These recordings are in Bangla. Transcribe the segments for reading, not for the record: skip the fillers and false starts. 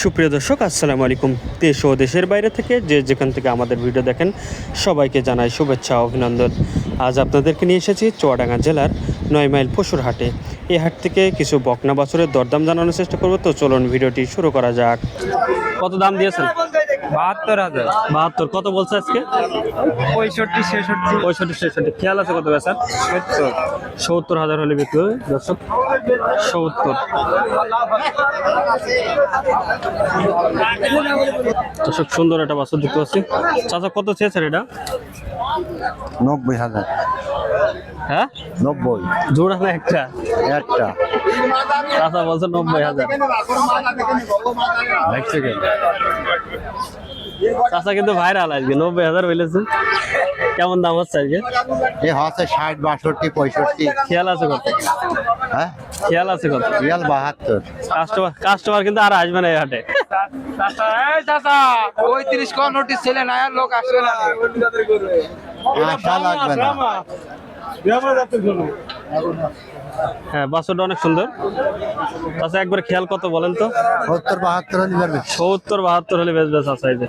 সুপ্রিয় দর্শক আসসালামু আলাইকুম। দেশ ও দেশের বাইরে থেকে যে যেখান থেকে আমাদের ভিডিও দেখেন সবাইকে জানাই শুভেচ্ছা ও অভিনন্দন। আজ আপনাদেরকে নিয়ে এসেছি চুয়াডাঙ্গা জেলার 9 মাইল পশুর হাটে। এই হাট থেকে কিছু বকনা বাছুরের দরদাম জানানোর চেষ্টা করব, তো চলুন ভিডিওটি শুরু করা যাক। কত দাম দিয়েছেন? ৭২,০০০। 72। কত বলছে আজকে? 65, 66, 65, 66। খেয়াল আছে কত বেচার? 70। 70,000 হলে বিক্রি হবে দর্শক। 70 দর্শক, সুন্দর একটা বাছুর দেখতে পাচ্ছি। চাচা কত চেয়েছেন এটা? 90,000। হ্যাঁ 90 জোড়া না একটা? একটা চাচা বলছে 90,000। চাচা কিন্তু ভাইরাল আজকে 90,000 হইলেছে। কেমন দাম হচ্ছে আজকে? এ হচ্ছে 60, 62, 65। খেয়াল আছে কত? হ্যাঁ খেয়াল আছে কত? রিয়াল 72। কাস্টমার কিন্তু আর আসবে না এই হাটে। চাচা 35 কোন নোটিশ ছিল না, আর লোক আসবে না। আশা লাগবে না। হ্যাঁ বাছুরটা অনেক সুন্দর। চাচা একবার খেয়াল কত বলেন তো? 70, 72 হলে পারবে। 70, 72 হলে বেচবে চাচা। এই যে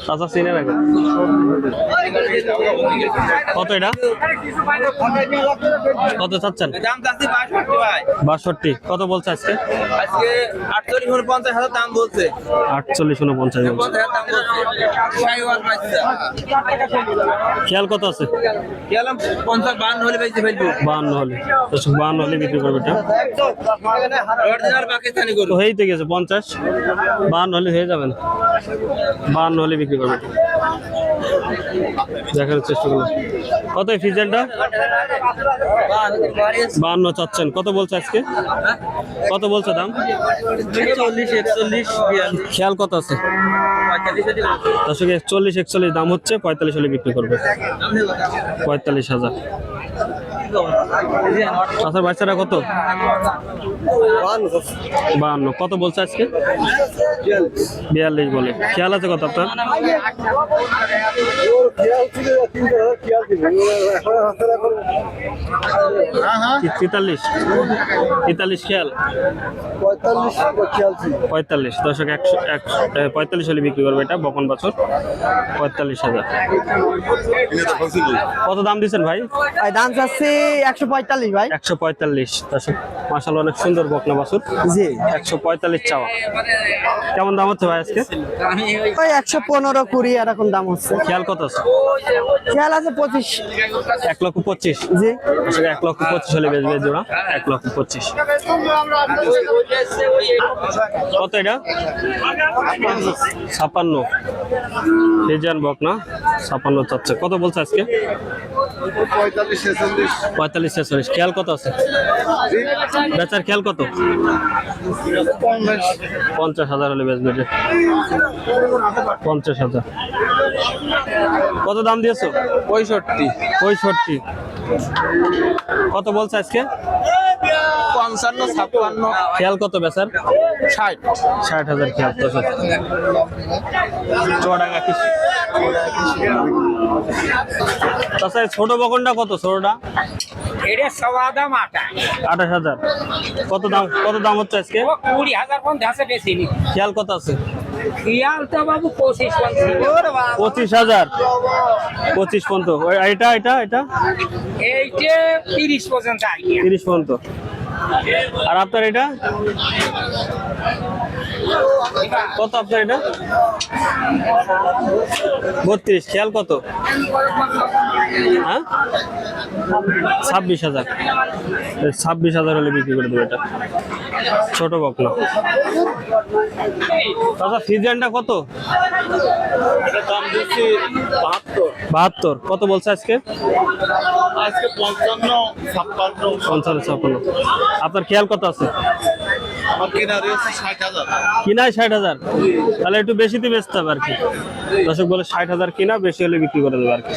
চাচা চিনে রাখে। কত এটা? কত চাচ্ছেন? দাম চাচ্ছি 62 ভাই। 62। কত বলছে আজকে? আজকে 48, 49,000 দাম বলছে। 48, 49 বলছে। 50,000 দাম বলছে। শাইওয়াল পাইছে। খেয়াল কত আছে? গেলাম 50, 52 হলে বেচতে ফেলবো। 52 হলে। 52 হলে বিক্রি করবে এটা। অরিজিনাল পাকিস্তানি গরু। তো হয়েই তো গেছে 50, 52 হলে হয়ে যাবেন। 52 হলে বিক্রি করবে। দেখার চেষ্টা করলাম। কত এই ফিজেনটা? 52 চাচ্ছেন। কত বলছে আজকে? কত বলছে দাম? 40, 41, 42। খেয়াল কত আছে? 40, 41 দাম হচ্ছে। 45 হলে বিক্রি করবে। 45,000। আচ্ছা বাচ্চারা কত? 52। কত বলছে আজকে? 42 বলে। খেয়াল আছে কত আপনার? 43 খেয়াল। 45। দর্শক 45 হলে বিক্রি করবে এটা বকন বাছুর। 45,000। কত দাম দিচ্ছেন ভাই? দাম চাচ্ছি 145 ভাই। 145। দর্শক মাশাআল্লাহ অনেক সুন্দর বকনা বাছুর। জি 145 চাওয়া। কেমন দাম হচ্ছে ভাই আজকে? ওই 115, 20 এরকম দাম হচ্ছে। খেয়াল কত আছে? খেয়াল আছে 25। 1,25,000। জি দর্শক 1,25,000 হলে বেচবে জোড়া। 1,25,000। কত এটা? 56। ফিজিয়ান বকনা 56 চাচ্ছে। কত বলছে আজকে? 45, 46। খেয়াল কত আছে? বেচার খেয়াল কত? 50,000 হলে বেচবে এটা। 50,000। কত দাম দিয়েছো? 65, 65। কত বলছে আজকে? 55, 56, খেয়াল কত বেচার? 60। 60,000 খেয়াল। চুয়াডাঙ্গা কৃষি। তাছাড়া ছোট বকনটা কত? ছোটটা এটা সওয়া দাম 28,000। কত দাম হচ্ছে আজকে? 20,000 পর্যন্ত আছে বেশি নি। খেয়াল কত আছে? খেয়াল তো বাবু 25 পর্যন্ত। 25,000। 25 পর্যন্ত। এটা এইটা 30 পর্যন্ত আইডিয়া। 30 পর্যন্ত। আর আপনার এটা কত? আপনার এটা 32। খেয়াল কত? হ্যাঁ 26,000। 26,000 হলে বিক্রি করে দেবে এটা। ছোট বকনা। আচ্ছা ফিজিয়ানটা কত? দাম দিচ্ছি 72। 72। কত বলছে আজকে? আজকে 55, 56। 55, 56। আপনার খেয়াল কত আছে? আমার কিনা রয়েছে 60,000। কিনায় 60,000। তাহলে একটু বেশিতে বেচতে হবে আর কি। দর্শক বলে 60,000 কিনা, বেশি হলে বিক্রি করে দেবে আর কি।